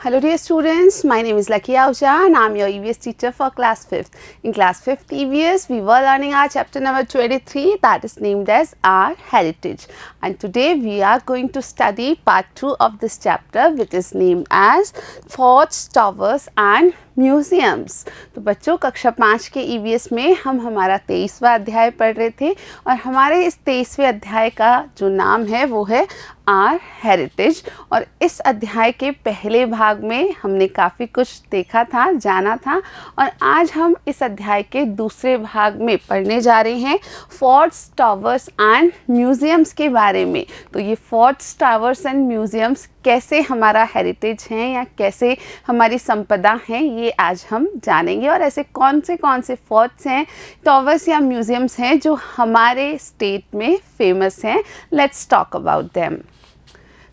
Hello dear students, my name is Lucky Ahuja and I am your EVS teacher for class 5th. In class 5th EVS, we were learning our chapter number 23 that is named as Our Heritage. And today we are going to study part 2 of this chapter which is named as Forts, Towers and museums. तो बच्चों कक्षा 5 के EVS में हम हमारा 23वां अध्याय पढ़ रहे थे और हमारे इस 23वें अध्याय का जो नाम है वो है आर हेरिटेज। और इस अध्याय के पहले भाग में हमने काफ़ी कुछ देखा था, जाना था और आज हम इस अध्याय के दूसरे भाग में पढ़ने जा रहे हैं फोर्ट्स, टावर्स एंड म्यूज़ियम्स के बारे में। तो ये फोर्ट्स, टावर्स एंड म्यूज़ियम्स कैसे हमारा हेरिटेज है या कैसे हमारी संपदा है ये आज हम जानेंगे और ऐसे कौन से फोर्ट्स हैं, टावर्स या म्यूज़ियम्स हैं जो हमारे स्टेट में फेमस हैं। Let's talk about them.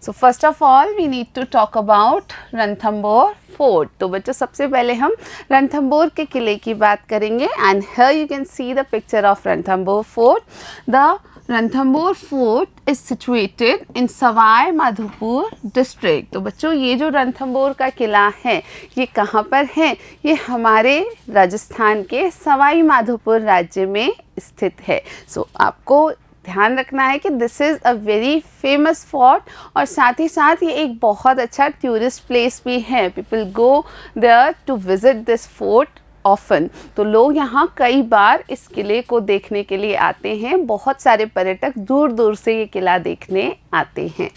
So first of all we need to talk about Ranthambore fort. तो बच्चों सबसे पहले हम रणथंबोर के किले की बात करेंगे and here you can see the picture of Ranthambore fort. The Ranthambore fort is situated in Sawai Madhopur district. तो बच्चों ये जो रणथंबोर का किला है ये कहाँ पर है? ये हमारे राजस्थान के सवाई माधोपुर राज्य में स्थित है। सो आपको ध्यान रखना है कि this is a very famous fort और साथ ही साथ ये एक बहुत अच्छा टूरिस्ट प्लेस भी है। People go there to visit this fort often. तो लोग यहाँ कई बार इस किले को देखने के लिए आते हैं। बहुत सारे पर्यटक दूर दूर से ये किला देखने आते हैं।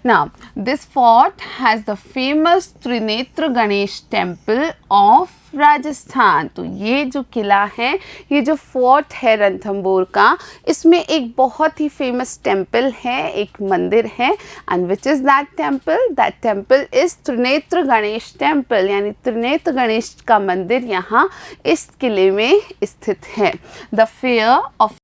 Now, this fort has the famous Trinetra Ganesh temple of Rajasthan. तो ये जो किला है, ये जो फोर्ट है रणथंबोर का, इसमें एक बहुत ही फेमस टेम्पल है, एक मंदिर है। And which is that temple? That temple is Trinetra Ganesh temple, यानी त्रिनेत्र गणेश का मंदिर यहाँ इस किले में स्थित है। The fair of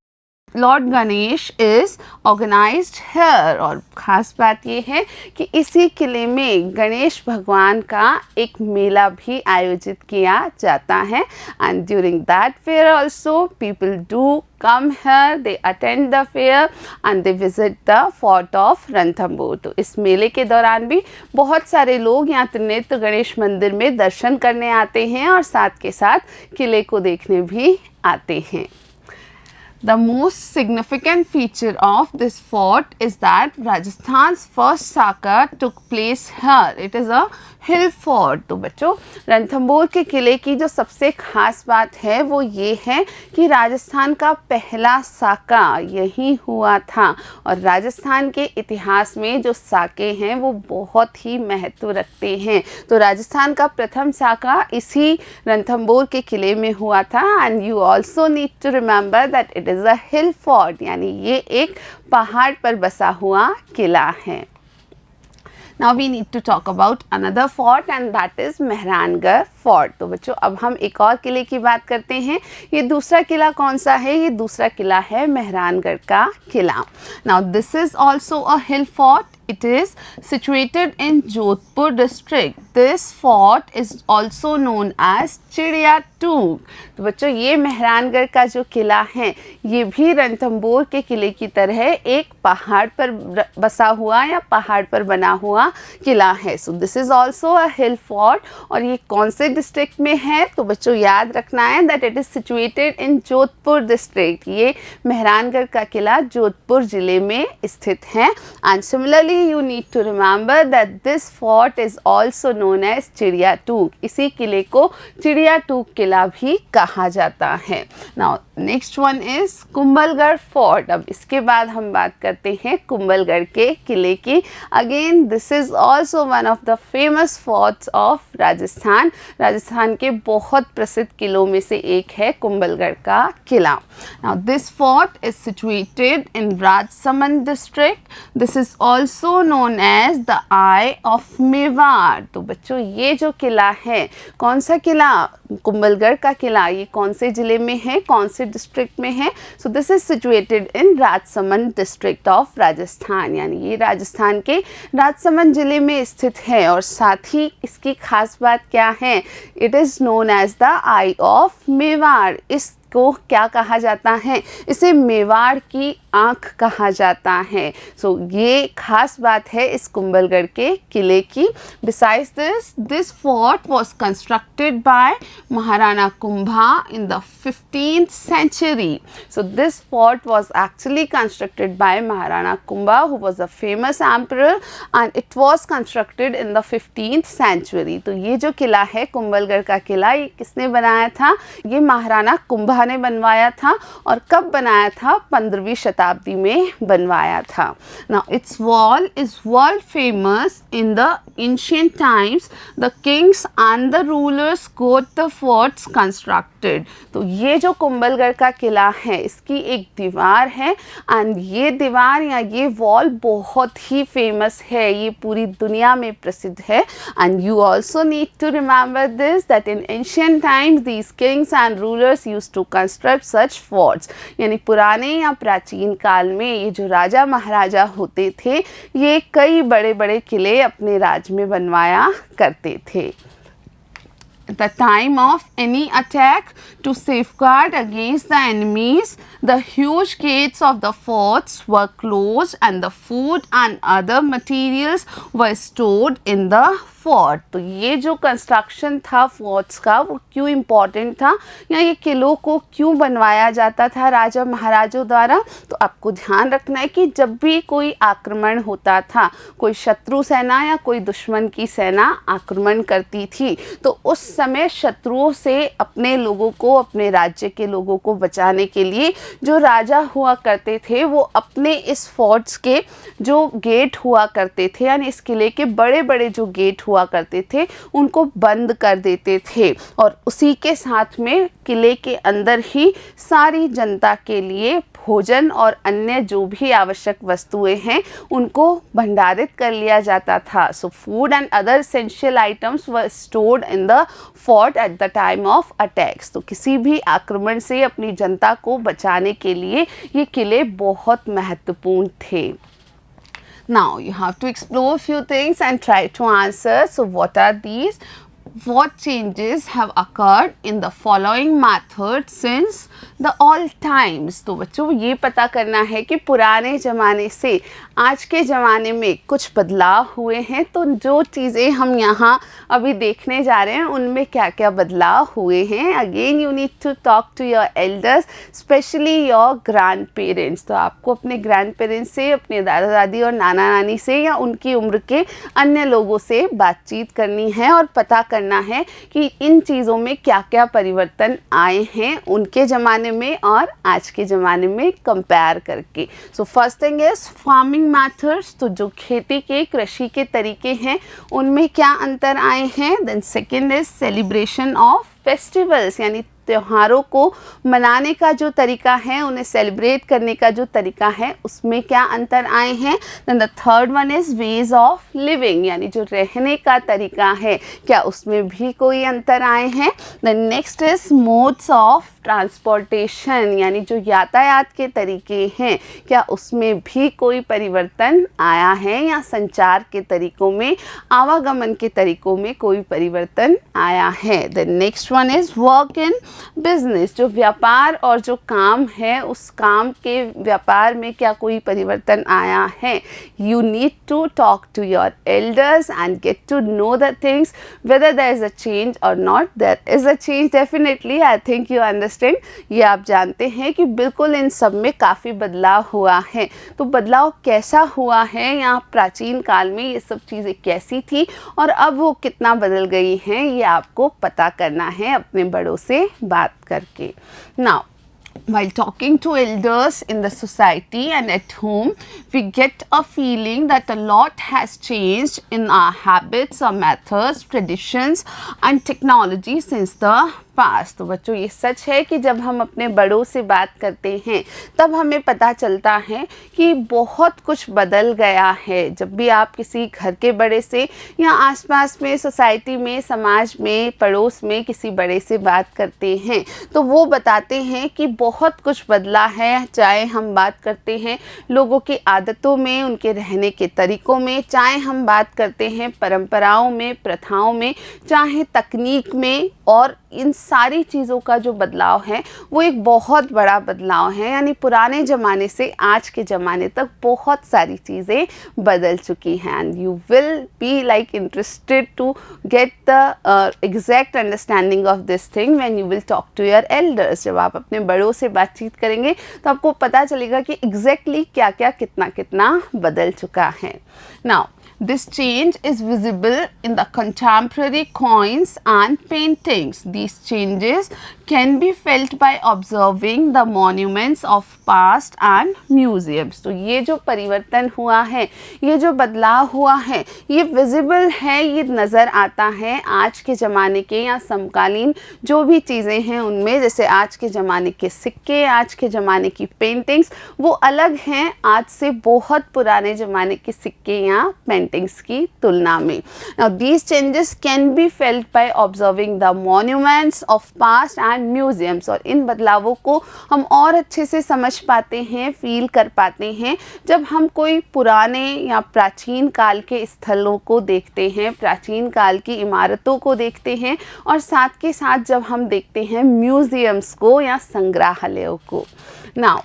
lord Ganesh is organised here. और ख़ास बात ये है कि इसी किले में गणेश भगवान का एक मेला भी आयोजित किया जाता है। And during that fair also people do come here, they attend the fair and they visit the fort of Ranthambore. तो इस मेले के दौरान भी बहुत सारे लोग यहाँ त्रिनेत्र गणेश मंदिर में दर्शन करने आते हैं और साथ के साथ किले को देखने भी आते हैं। The most significant feature of this fort is that Rajasthan's first Saka took place here. It is a hill fort. तो बच्चों रणथंबोर के किले की जो सबसे ख़ास बात है वो ये है कि राजस्थान का पहला साका यही हुआ था और राजस्थान के इतिहास में जो साके हैं वो बहुत ही महत्व रखते हैं। तो राजस्थान का प्रथम साका इसी रणथंबोर के किले में हुआ था। And you also need to remember that it is a hill fort, यानी ये एक पहाड़ पर बसा हुआ किला है। Now we need to talk about another fort and that is Mehrangarh fort. तो बच्चों अब हम एक और किले की बात करते हैं। ये दूसरा किला कौन सा है? ये दूसरा किला है मेहरानगढ़ का किला। Now this is also a hill fort. It is situated in Jodhpur district. This fort is also known as चिड़िया टूक। तो बच्चों ये मेहरानगढ़ का जो किला है ये भी रणथंबोर के किले की तरह एक पहाड़ पर बसा हुआ या पहाड़ पर बना हुआ किला है। So this is also a hill fort. और ये कौन से डिस्ट्रिक्ट में है? तो बच्चों याद रखना है that it is situated in Jodhpur district. ये मेहरानगढ़ का किला जोधपुर ज़िले में स्थित है। And similarly you need to remember that this fort is also known as चिड़िया टूक। इसी किले को चिड़िया टूक किला भी कहा जाता है। Now next one is Kumbhalgarh fort. अब इसके बाद हम बात करते हैं कुंभलगढ़ के किले की। Again this is also one of the famous forts of Rajasthan. Rajasthan के बहुत प्रसिद्ध किलों में से एक है कुंभलगढ़ का किला। Now this fort is situated in Rajsamand district. This is also known as the Eye of Mewar. तो बच्चों ये जो किला है, कौन सा किला? कुंभलगढ़ का किला। ये कौन से ज़िले में है, कौन से डिस्ट्रिक्ट में है? So this is situated in Rajsamand district of Rajasthan, यानी ये राजस्थान के राजसमंद ज़िले में स्थित है। और साथ ही इसकी खास बात क्या है? It is known as the eye of Mewar. इस को क्या कहा जाता है? इसे मेवाड़ की आँख कहा जाता है। सो ये खास बात है इस कुंभलगढ़ के किले की। Besides this fort was constructed by Maharana Kumbha in the 15th century. So this fort was actually constructed by Maharana Kumbha, who was a famous emperor, and it was constructed in the 15th century. तो ये जो किला है कुंभलगढ़ का किला, ये किसने बनाया था? ये महाराणा कुंभा ने बनवाया था। और कब बनाया था? 15वीं शताब्दी में बनवाया था। Now its wall is world famous. In the ancient times, the kings and the rulers got the forts constructed. तो ये जो कुंभलगढ़ का किला है, इसकी एक दीवार है, एंड ये दीवार या ये वॉल बहुत ही फेमस है, ये पूरी दुनिया में प्रसिद्ध है। And you also need to remember this that in ancient times these kings and rulers use to construct such forts. यानी पुराने या प्राचीन काल में ये जो राजा महाराजा होते थे, ये कई बड़े बड़े किले अपने राज में बनवाया करते थे। At the time of any attack, to safeguard against the enemies, the huge gates of the forts were closed and the food and other materials were stored in the fort. तो ये जो कंस्ट्रक्शन था forts का, वो क्यों important था या ये किलों को क्यों बनवाया जाता था राजा महाराजों द्वारा? तो आपको ध्यान रखना है कि जब भी कोई आक्रमण होता था, कोई शत्रु सेना या कोई दुश्मन की सेना आक्रमण करती थी, तो उस समय शत्रुओं से अपने लोगों को, अपने राज्य के लोगों को बचाने के लिए जो राजा हुआ करते थे, वो अपने इस फोर्ट्स के जो गेट हुआ करते थे, यानी इस किले के बड़े बड़े जो गेट हुआ करते थे, उनको बंद कर देते थे। और उसी के साथ में किले के अंदर ही सारी जनता के लिए भोजन और अन्य जो भी आवश्यक वस्तुएं हैं, उनको भंडारित कर लिया जाता था। So food and other essential items were stored in the fort at the time of attacks. तो किसी भी आक्रमण से अपनी जनता को बचाने के लिए ये किले बहुत महत्वपूर्ण थे। Now you have to explore a few things and try to answer. So what are these? What changes have occurred in the following methods since the all times? तो बच्चों ये पता करना है कि पुराने ज़माने से आज के ज़माने में कुछ बदलाव हुए हैं। तो जो चीज़ें हम यहाँ अभी देखने जा रहे हैं, उनमें क्या क्या बदलाव हुए हैं। Again you need to talk to your elders, specially your grandparents. तो आपको अपने ग्रैंड पेरेंट्स से, अपने दादा दादी और नाना नानी से या उनकी उम्र के अन्य लोगों से बातचीत करनी है और पता करना है कि इन चीज़ों में क्या क्या परिवर्तन आए हैं उनके ज़माने में और आज के ज़माने में कंपेयर करके। So first thing is farming methods. तो जो खेती के, कृषि के तरीके हैं, उनमें क्या अंतर आए हैं। Then second is celebration of festivals, यानी त्योहारों को मनाने का जो तरीका है, उन्हें सेलिब्रेट करने का जो तरीका है, उसमें क्या अंतर आए हैं। Then the third one is ways of living, यानी जो रहने का तरीका है, क्या उसमें भी कोई अंतर आए हैं। Then next is modes of transportation, यानी जो यातायात के तरीके हैं, क्या उसमें भी कोई परिवर्तन आया है या संचार के तरीकों में, आवागमन के तरीकों में कोई परिवर्तन आया है। Then next one is work in business, जो व्यापार और जो काम है, उस काम के व्यापार में क्या कोई परिवर्तन आया है। You need to talk to your elders and get to know the things whether there is a change or not. There is a change definitely, I think you understand. ये आप जानते हैं कि बिल्कुल इन सब में काफ़ी बदलाव हुआ है। तो बदलाव कैसा हुआ है, या प्राचीन काल में ये सब चीज़ें कैसी थी और अब वो कितना बदल गई हैं, ये आपको पता करना है अपने बड़ों से बात करके। Now, while talking to elders in the society and at home, we get a feeling that a lot has changed in our habits or methods, traditions and technology since the पास। तो बच्चों ये सच है कि जब हम अपने बड़ों से बात करते हैं, तब हमें पता चलता है कि बहुत कुछ बदल गया है। जब भी आप किसी घर के बड़े से या आसपास में, सोसाइटी में, समाज में, पड़ोस में किसी बड़े से बात करते हैं, तो वो बताते हैं कि बहुत कुछ बदला है। चाहे हम बात करते हैं लोगों की आदतों में, उनके रहने के तरीक़ों में, चाहे हम बात करते हैं परंपराओं में, प्रथाओं में, चाहे तकनीक में, और इन सारी चीज़ों का जो बदलाव है वो एक बहुत बड़ा बदलाव है, यानी पुराने ज़माने से आज के ज़माने तक बहुत सारी चीज़ें बदल चुकी हैं। And you will be like interested to get the exact understanding of this thing when you will talk to your elders. जब आप अपने बड़ों से बातचीत करेंगे तो आपको पता चलेगा कि एग्जैक्टली क्या क्या कितना कितना बदल चुका है। Now this change is visible in the contemporary coins and paintings. These changes can be felt by observing the monuments of past and museums. तो ये जो परिवर्तन हुआ है, ये जो बदलाव हुआ है, ये विजिबल है, ये नज़र आता है आज के ज़माने के या समकालीन जो भी चीज़ें हैं उनमें। जैसे आज के ज़माने के सिक्के, आज के ज़माने की पेंटिंग्स, वो अलग हैं आज से बहुत पुराने ज़माने के सिक्के या पेंटिंग्स की तुलना में। Now these changes can be felt by observing the monuments of past and museums. और इन बदलावों को हम और अच्छे से समझ पाते हैं, फील कर पाते हैं जब हम कोई पुराने या प्राचीन काल के स्थलों को देखते हैं, प्राचीन काल की इमारतों को देखते हैं, और साथ के साथ जब हम देखते हैं म्यूजियम्स को या संग्रहालयों को। Now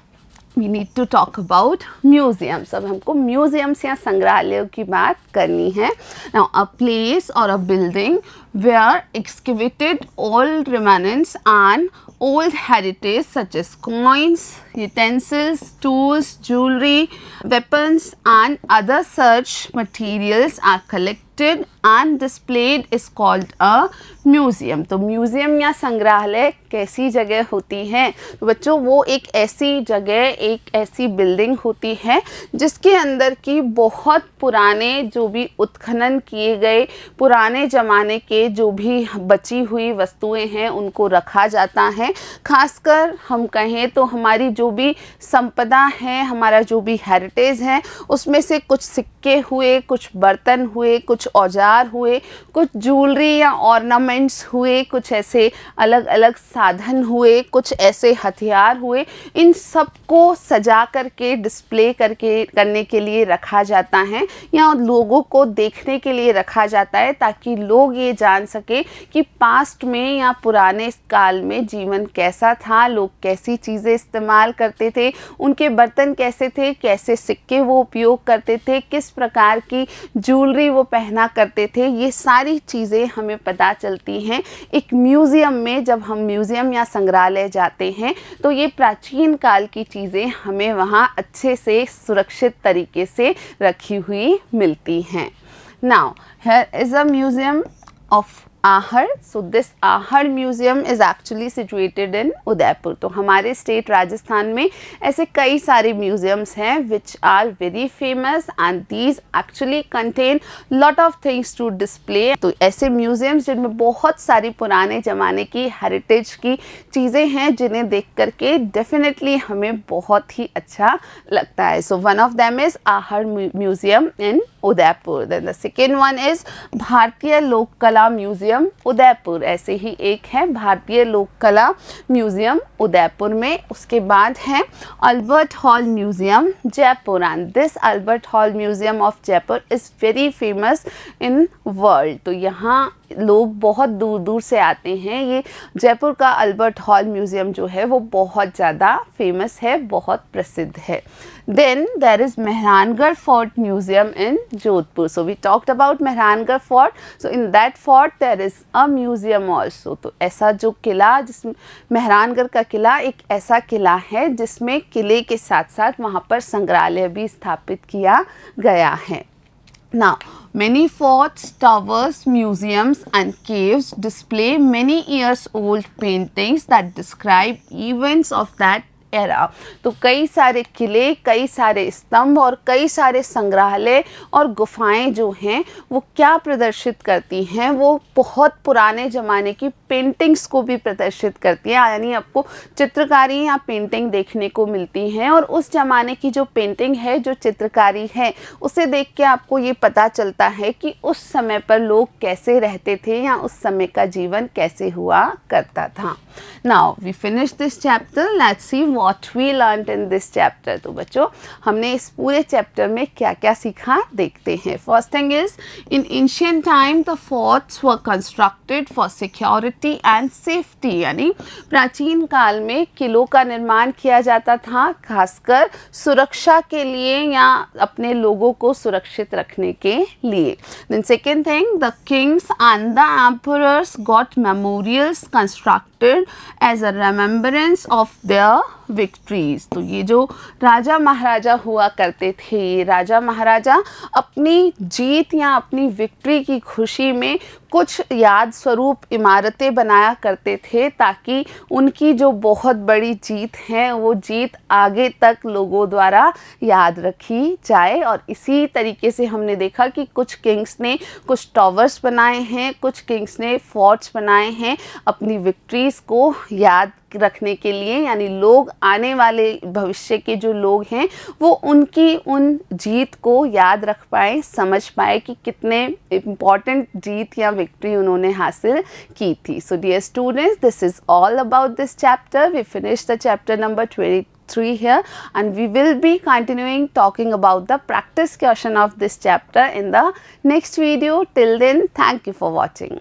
we need to talk about museums. अब हमको म्यूजियम्स या संग्रहालयों की बात करनी है। Now a place or a building where excavated old remnants and old heritage such as coins, utensils, tools, jewelry, weapons and other such materials are collected and displayed is called a museum. तो museum या संग्रहालय कैसी जगह होती है? तो बच्चों वो एक ऐसी जगह, एक ऐसी बिल्डिंग होती है जिसके अंदर की बहुत पुराने जो भी उत्खनन किए गए पुराने ज़माने के जो भी बची हुई वस्तुएं हैं उनको रखा जाता है। खासकर हम कहें तो हमारी जो भी संपदा है, हमारा जो भी हेरिटेज है, उसमें से कुछ सिक्के हुए, कुछ बर्तन हुए, कुछ औजार हुए, कुछ ज्वेलरी या ऑर्नामेंट्स हुए, कुछ ऐसे अलग अलग साधन हुए, कुछ ऐसे हथियार हुए, इन सब को सजा करके डिस्प्ले करने के लिए रखा जाता है या लोगों को देखने के लिए रखा जाता है ताकि लोग ये जान सके कि पास्ट में या पुराने काल में जीवन कैसा था, लोग कैसी चीज़ें इस्तेमाल करते थे, उनके बर्तन कैसे थे, कैसे सिक्के वो उपयोग करते थे, किस प्रकार की ज्वेलरी वो पहना करते थे। ये सारी चीज़ें हमें पता चलती हैं एक म्यूज़ियम में। जब हम म्यूज़ियम या संग्रहालय जाते हैं तो ये प्राचीन काल की चीज़ें हमें वहाँ अच्छे से सुरक्षित तरीके से रखी हुई मिलती हैं। Now here is a museum of आहर। सो दिस आहर museum is actually situated in Udaipur. तो हमारे स्टेट राजस्थान में ऐसे कई सारे म्यूज़ियम्स हैं which are very famous and these actually contain lot of things to display. तो ऐसे म्यूज़ियम्स जिनमें बहुत सारी पुराने ज़माने की हेरिटेज की चीज़ें हैं जिन्हें देख करके डेफिनेटली हमें बहुत ही अच्छा लगता है। So one of them is Ahar museum in Udaipur. Then the second one is Bharatiya Lok कला म्यूज़ियम उदयपुर। ऐसे ही एक है भारतीय लोक कला म्यूज़ियम उदयपुर में। उसके बाद है Albert hall museum Jaipur and this Albert hall museum of Jaipur is very famous in world. तो यहाँ लोग बहुत दूर दूर से आते हैं। ये जयपुर का अल्बर्ट हॉल म्यूज़ियम जो है वो बहुत ज़्यादा फेमस है, बहुत प्रसिद्ध है। Then there is Mehrangarh Fort Museum in Jodhpur. So we talked about Mehrangarh Fort. So in that fort there is a museum also. तो ऐसा जो किला जिसमें मेहरानगढ़ का किला एक ऐसा किला है जिसमें किले के साथ साथ वहाँ पर संग्रहालय भी स्थापित किया गया है। Now, many forts, towers, museums and caves display many years old paintings that describe events of that era. तो कई सारे किले, कई सारे स्तंभ और कई सारे संग्रहालय और गुफाएं जो हैं वो क्या प्रदर्शित करती हैं, वो बहुत पुराने ज़माने की पेंटिंग्स को भी प्रदर्शित करती है। यानी आपको चित्रकारी या पेंटिंग देखने को मिलती हैं और उस ज़माने की जो पेंटिंग है, जो चित्रकारी है, उसे देख के आपको ये पता चलता है कि उस समय पर लोग कैसे रहते थे या उस समय का जीवन कैसे हुआ करता था। Now we finish this chapter. Let's see what we learned in this chapter. तो बच्चों हमने इस पूरे चैप्टर में क्या क्या सीखा देखते हैं. First thing is, in ancient time the forts were constructed for security and safety. यानी प्राचीन काल में किलों का निर्माण किया जाता था खासकर सुरक्षा के लिए या अपने लोगों को सुरक्षित रखने के लिए. Then second thing, the kings and the emperors got memorials constructed as a remembrance of their victories. तो ये जो राजा महाराजा हुआ करते थे, राजा महाराजा अपनी जीत या अपनी विक्ट्री की खुशी में कुछ याद स्वरूप इमारतें बनाया करते थे ताकि उनकी जो बहुत बड़ी जीत है वो जीत आगे तक लोगों द्वारा याद रखी जाए. और इसी तरीके से हमने देखा कि कुछ किंग्स ने कुछ टावर्स बनाए हैं, कुछ किंग्स ने फोर्ट्स बनाए हैं अपनी विक्ट्रीज़ को याद रखने के लिए, यानी लोग आने वाले भविष्य के जो लोग हैं वो उनकी उन जीत को याद रख पाए, समझ पाए कि कितने इम्पॉर्टेंट जीत या विक्ट्री उन्होंने हासिल की थी. So dear students, this is all about this chapter. We finish the chapter number 23 here, and we will be continuing talking about the practice question of this chapter in the next video. Till then, thank you for watching.